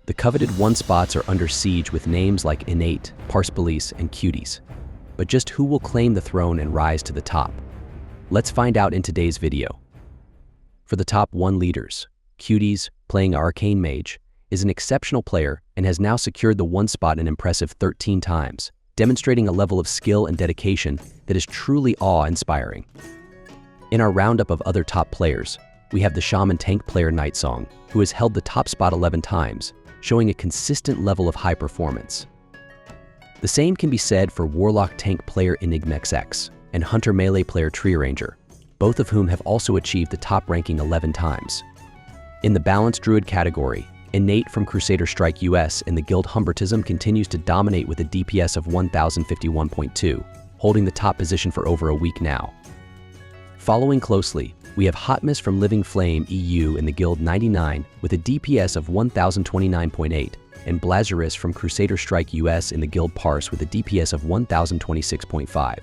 The coveted one spots are under siege with names like Innate, Parspolice, and Cuties. But just who will claim the throne and rise to the top? Let's find out in today's video. For the top 1 leaders, Cuties, playing Arcane Mage, is an exceptional player and has now secured the 1 spot an impressive 13 times, demonstrating a level of skill and dedication that is truly awe-inspiring. In our roundup of other top players, we have the Shaman tank player Nightsong, who has held the top spot 11 times, showing a consistent level of high performance. The same can be said for Warlock tank player EnigmaXX and Hunter melee player Treeranger, both of whom have also achieved the top ranking 11 times. In the balanced Druid category, Innate from Crusader Strike US in the guild Humbertism continues to dominate with a DPS of 1051.2, holding the top position for over a week now. Following closely, we have Hotmas from Living Flame EU in the guild 99 with a DPS of 1029.8, and Blazarus from Crusader Strike US in the guild Parse with a DPS of 1026.5.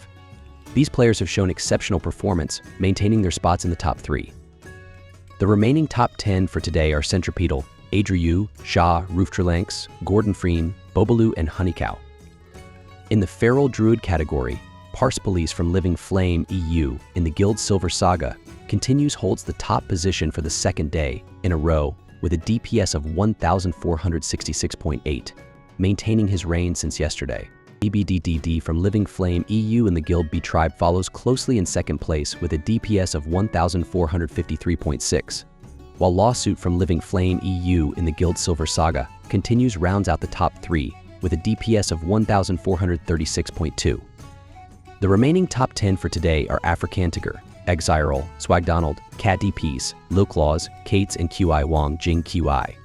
These players have shown exceptional performance, maintaining their spots in the top 3. The remaining top 10 for today are Centripetal, Adriu, Shah, Rooftralanx, Gordon Freen, Bobaloo, and Honeycow. In the Feral Druid category, Parspolice from Living Flame EU in the guild Silver Saga continues holds the top position for the 2nd day in a row with a DPS of 1466.8, maintaining his reign since yesterday. EBDDD from Living Flame EU in the guild B Tribe follows closely in 2nd place with a DPS of 1453.6, while Lawsuit from Living Flame EU in the guild Silver Saga continues rounds out the top 3 with a DPS of 1436.2. The remaining top 10 for today are Africantiger, Exirel, Swagdonald, Cat DPs, Lil Claws, Kates, and QI Wong Jing QI.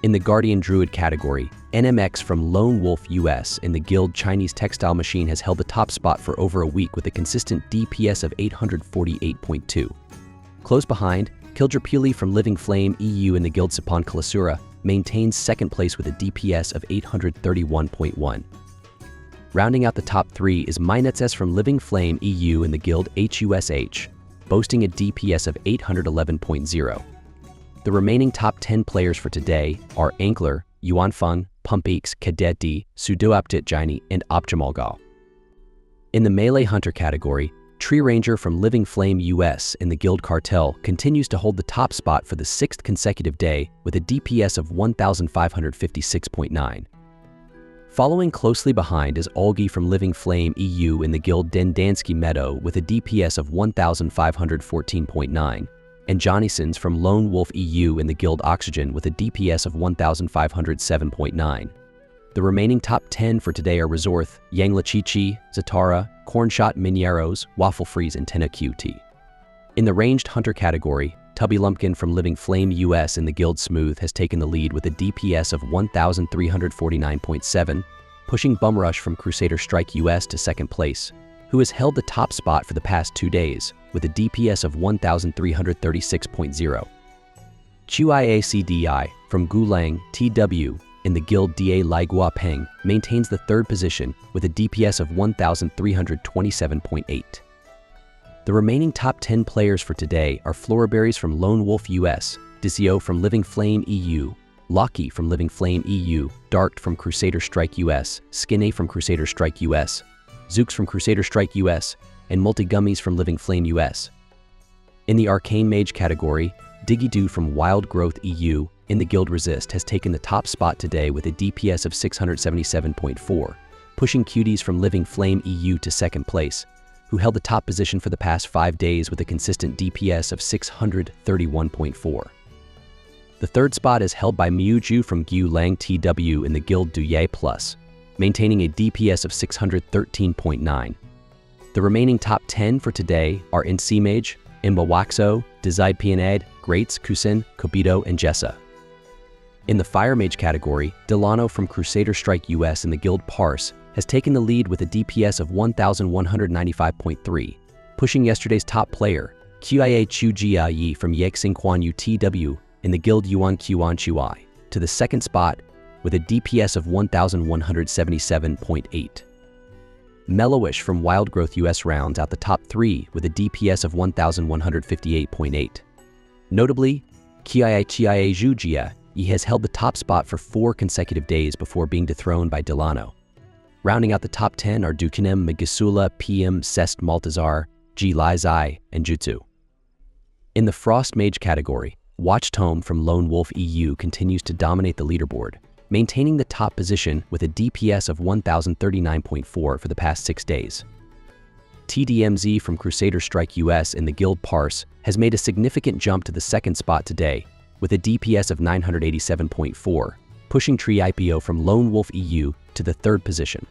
In the Guardian Druid category, NMX from Lone Wolf US in the guild Chinese Textile Machine has held the top spot for over a week with a consistent DPS of 848.2. Close behind, Kildra from Living Flame EU in the guild Sipan Kalasura maintains 2nd place with a DPS of 831.1. Rounding out the top 3 is Minetses from Living Flame EU in the guild HUSH, boasting a DPS of 811.0. The remaining top 10 players for today are Ankler, Yuanfeng, Pumpix, Cadet D, Sudoaptit Jini, and Optimalgal. In the Melee Hunter category, Treeranger from Living Flame US in the guild Cartel continues to hold the top spot for the 6th consecutive day with a DPS of 1556.9. Following closely behind is Olgi from Living Flame EU in the guild Dendansky Meadow with a DPS of 1514.9, and Johnnysons from Lone Wolf EU in the guild Oxygen with a DPS of 1507.9. The remaining top 10 for today are Resorth, Yanglachichi, Zatara, Cornshot Minieros, Waffle Freeze, and Tenna QT. In the ranged Hunter category, Tubby Lumpkin from Living Flame US in the guild Smooth has taken the lead with a DPS of 1349.7, pushing Bumrush from Crusader Strike US to 2nd place, who has held the top spot for the past 2 days with a DPS of 1336.0. QIACDI from Gulang TW in the guild Da Lai Guapeng maintains the 3rd position with a DPS of 1327.8. The remaining top 10 players for today are Floraberries from Lone Wolf US, Disio from Living Flame EU, Locky from Living Flame EU, Darked from Crusader Strike US, Skinny from Crusader Strike US, Zooks from Crusader Strike US, and Multigummies from Living Flame US. In the Arcane Mage category, Digidoo from Wild Growth EU in the guild Resist has taken the top spot today with a DPS of 677.4, pushing Cuties from Living Flame EU to 2nd place, who held the top position for the past 5 days with a consistent DPS of 631.4. The 3rd spot is held by Miuju from Gu Lang TW in the guild Duye Plus, maintaining a DPS of 613.9. The remaining top 10 for today are NC Mage, Imbawaxo, Desired Pianad, Greats, Kusin, Kobito, and Jessa. In the Fire Mage category, Delano from Crusader Strike US in the guild Parse has taken the lead with a DPS of 1195.3, pushing yesterday's top player, QIA Chu Jiayi from Yexing Quan UTW in the guild Yuan Qian Chuai, to the 2nd spot with a DPS of 1177.8. Mellowish from Wild Growth US rounds out the top 3 with a DPS of 1158.8. Notably, Kia Jujia He has held the top spot for 4 consecutive days before being dethroned by Delano. Rounding out the top 10 are Dukanem, Magisula, PM, Sest Maltazar, G. Lizai, and Jutsu. In the Frost Mage category, Watchtome from Lone Wolf EU continues to dominate the leaderboard, maintaining the top position with a DPS of 1039.4 for the past 6 days. TDMZ from Crusader Strike US in the Guild Parse has made a significant jump to the second spot today, with a DPS of 987.4, pushing Tree IPO from Lone Wolf EU to the third position,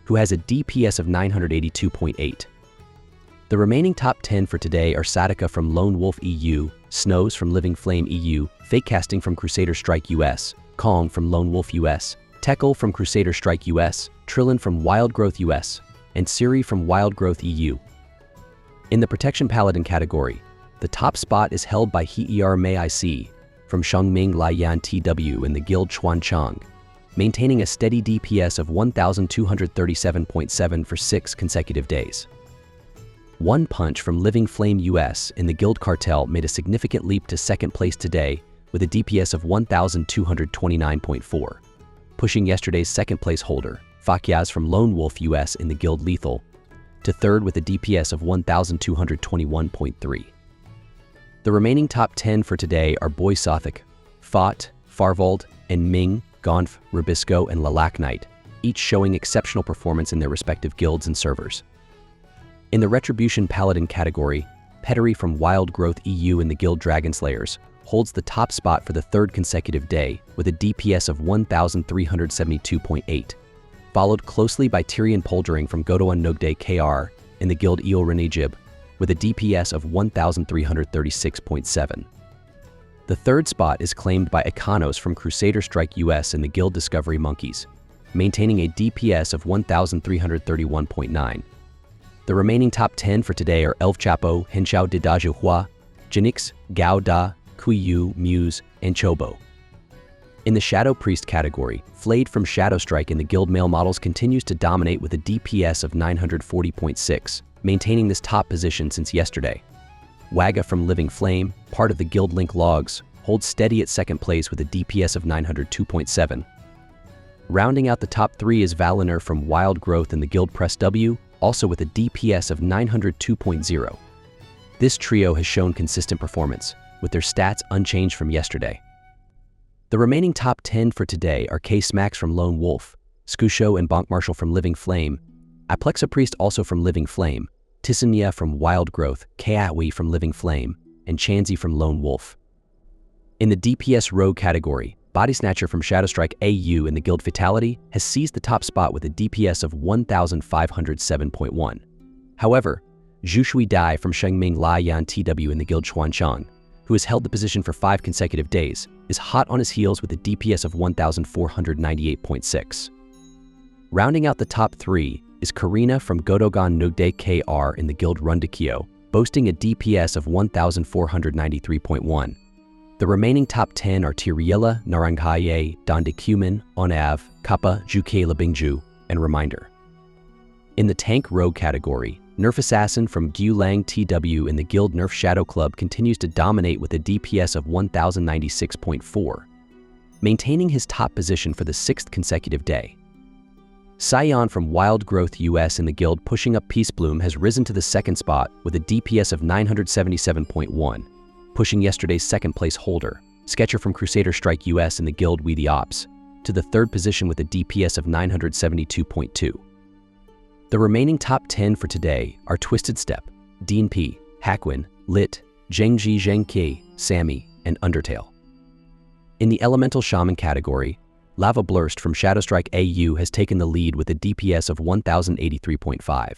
who has a DPS of 982.8. The remaining top 10 for today are Sadaka from Lone Wolf EU, Snows from Living Flame EU, Fakecasting from Crusader Strike US, Kong from Lone Wolf US, Tekkel from Crusader Strike US, Trillin from Wild Growth US, and Siri from Wild Growth EU. In the Protection Paladin category, the top spot is held by Hier Mei IC from Shengming Laiyan TW in the Guild Chuanchang, maintaining a steady DPS of 1237.7 for 6 consecutive days. One Punch from Living Flame US in the Guild Cartel made a significant leap to second place today with a DPS of 1229.4, pushing yesterday's second place holder, Fakyaz from Lone Wolf US in the Guild Lethal, to third with a DPS of 1221.3. The remaining top 10 for today are Boy Sothic, Fought, Farvold, and Ming, Gonf, Rubisco, and Lilac Knight, each showing exceptional performance in their respective guilds and servers. In the Retribution Paladin category, Pettery from Wild Growth EU in the Guild Dragonslayers holds the top spot for the third consecutive day with a DPS of 1372.8, followed closely by Tyrion Poldering from Godoan Nogde KR in the Guild Eel Renijib with a DPS of 1336.7. The third spot is claimed by Ikanos from Crusader Strike US in the Guild Discovery Monkeys, maintaining a DPS of 1331.9. The remaining top 10 for today are Elf Chapo, Henshao de Dajihua, Jinix, Gao Da, Kuiyu, Muse, and Chobo. In the Shadow Priest category, Flayed from Shadow Strike in the Guild Male Models continues to dominate with a DPS of 940.6, maintaining this top position since yesterday. Wagga from Living Flame, part of the Guild Link Logs, holds steady at second place with a DPS of 902.7. Rounding out the top 3 is Valinor from Wild Growth in the Guild Press W, also with a DPS of 902.0. This trio has shown consistent performance, with their stats unchanged from yesterday. The remaining top 10 for today are K-Smacks from Lone Wolf, Skusho and Bonk Marshall from Living Flame, Aplexa Priest also from Living Flame, Tissania from Wild Growth, Kaatwi from Living Flame, and Chanzi from Lone Wolf. In the DPS Rogue category, Body Snatcher from Shadowstrike AU in the Guild Fatality has seized the top spot with a DPS of 1507.1. However, Zhushui Dai from Shengming Laiyan TW in the Guild Chuanchang, who has held the position for 5 consecutive days, is hot on his heels with a DPS of 1498.6. Rounding out the top 3 is Karina from Godogan Nogde KR in the Guild Rundikyo, boasting a DPS of 1493.1. The remaining top 10 are Tiriella, Naranghaye, Dondakuman, Onav, Kappa, Juke Labingju, and Reminder. In the Tank Rogue category, Nerf Assassin from Gulang TW in the Guild Nerf Shadow Club continues to dominate with a DPS of 1096.4, maintaining his top position for the 6th consecutive day. Sion from Wild Growth US in the Guild Pushing Up Peacebloom has risen to the 2nd spot with a DPS of 977.1, pushing yesterday's 2nd place holder, Sketcher from Crusader Strike US in the Guild We The Ops, to the 3rd position with a DPS of 972.2. The remaining top 10 for today are Twisted Step, Dean P, Hakwin, Lit, Zhengji Zhengke, Sammy, and Undertale. In the Elemental Shaman category, Lava Blurst from Shadowstrike AU has taken the lead with a DPS of 1083.5.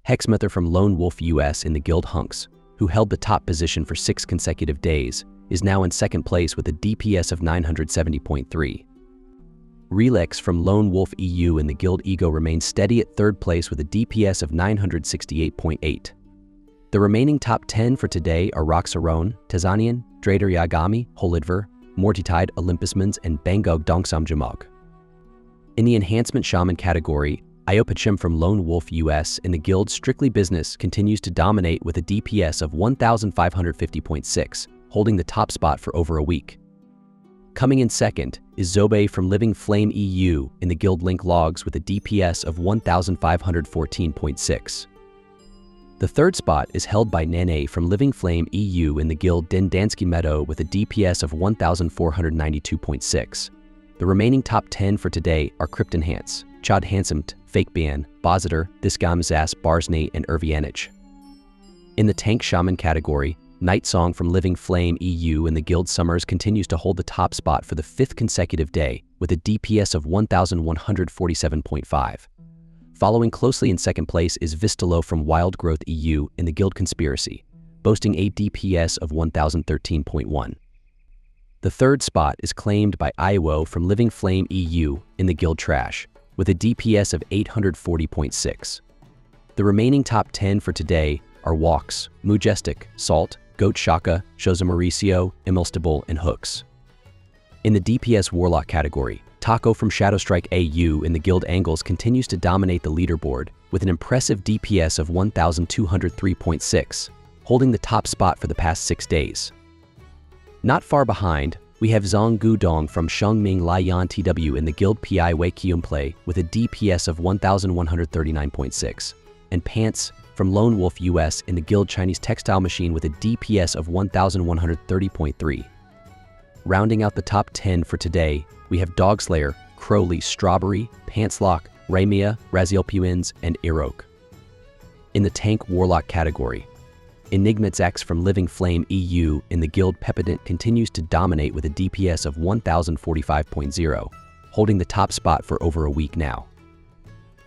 Hexmother from Lone Wolf US in the Guild Hunks, who held the top position for 6 consecutive days, is now in 2nd place with a DPS of 970.3. Relax from Lone Wolf EU in the Guild Ego remains steady at 3rd place with a DPS of 968.8. The remaining top 10 for today are Roxaron, Tazanian, Drader Yagami, Holidver, Mortitide, Olympusmans, and Bangog Dongsam Jamog. In the Enhancement Shaman category, Iopachim from Lone Wolf US in the Guild Strictly Business continues to dominate with a DPS of 1550.6, holding the top spot for over a week. Coming in second is Zobe from Living Flame EU in the guild link logs with a DPS of 1514.6. The third spot is held by Nene from Living Flame EU in the guild Dendansky Meadow with a DPS of 1492.6. The remaining top 10 for today are Cryptenhance, Chad Hansomt, Fakeban, Boziter, Disgamzas, Barsney, and Urvianich. In the Tank Shaman category, Night Song from Living Flame EU in the guild Summers continues to hold the top spot for the 5th consecutive day with a DPS of 1147.5. Following closely in second place is Vistalo from Wild Growth EU in the guild Conspiracy, boasting a DPS of 1013.1. The third spot is claimed by Iwo from Living Flame EU in the guild Trash, with a DPS of 840.6. The remaining top 10 for today are Walks, Majestic, Salt, Goat Shaka, Shosa Mauricio, Emilstable, and Hooks. In the DPS Warlock category, Taco from Shadowstrike AU in the guild Angles continues to dominate the leaderboard with an impressive DPS of 1203.6, holding the top spot for the past 6 days. Not far behind, we have Zhang Gudong from Shengming Laiyan TW in the guild PI Wei Kiumplay with a DPS of 1139.6, and Pants from Lone Wolf US in the guild Chinese Textile Machine with a DPS of 1130.3. Rounding out the top 10 for today, we have Dogslayer, Crowley, Strawberry, Pantslock, Raimia, Raziel Puins, and Irok. In the Tank Warlock category, Enigmatzax from Living Flame EU in the guild Pepident continues to dominate with a DPS of 1045.0, holding the top spot for over a week now.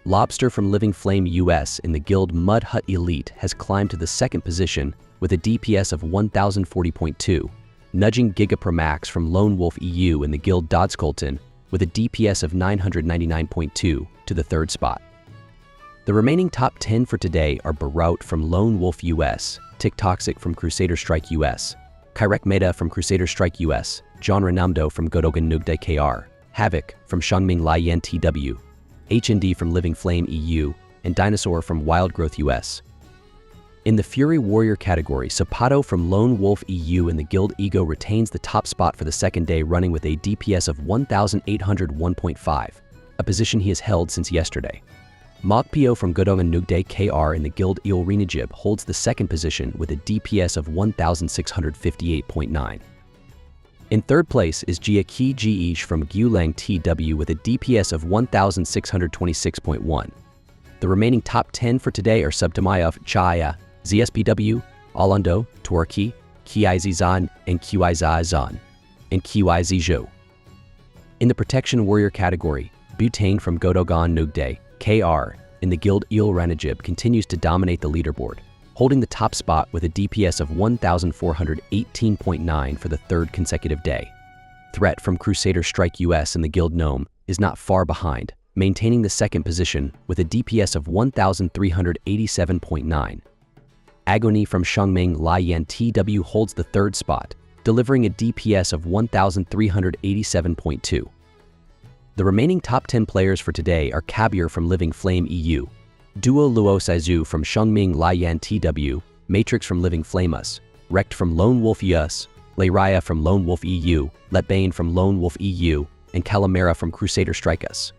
Lobster from Living Flame US in the guild Mud Hut Elite has climbed to the second position with a DPS of 1040.2, nudging Gigaper Max from Lone Wolf EU in the guild Dodscolton with a DPS of 999.2 to the third spot. The remaining top 10 for today are Barout from Lone Wolf US, TikToxic from Crusader Strike US, Kyrek Meta from Crusader Strike US, John Renamdo from Godogan Nugde KR, Havoc from Shengming Laiyan TW, HND from Living Flame EU, and Dinosaur from Wild Growth US. In the Fury Warrior category, Sapato from Lone Wolf EU in the guild Ego retains the top spot for the second day running with a DPS of 1801.5, a position he has held since yesterday. Mokpio from Godong Nugde KR in the guild Il Renajib holds the second position with a DPS of 1658.9. In third place is Jiaki Jiish from Gulang TW with a DPS of 1626.1. The remaining top 10 for today are Subtamayov, Chaya, ZSPW, Alando, Torki, Kiizizan, and Qizazan, and Qizizhou. In the Protection Warrior category, Butane from Godogan Nugde, KR, in the guild Il Ranajib continues to dominate the leaderboard, holding the top spot with a DPS of 1418.9 for the third consecutive day. Threat from Crusader Strike US in the guild Gnome is not far behind, maintaining the second position with a DPS of 1387.9. Agony from Shengming Laiyan TW holds the third spot, delivering a DPS of 1387.2. The remaining top 10 players for today are Kabir from Living Flame EU, Duo Luo Saizu from Shengming Laiyan TW, Matrix from Living Flame US, Rekt from Lone Wolf US, Leiraya from Lone Wolf EU, Letbane from Lone Wolf EU, and Calamera from Crusader Strike US.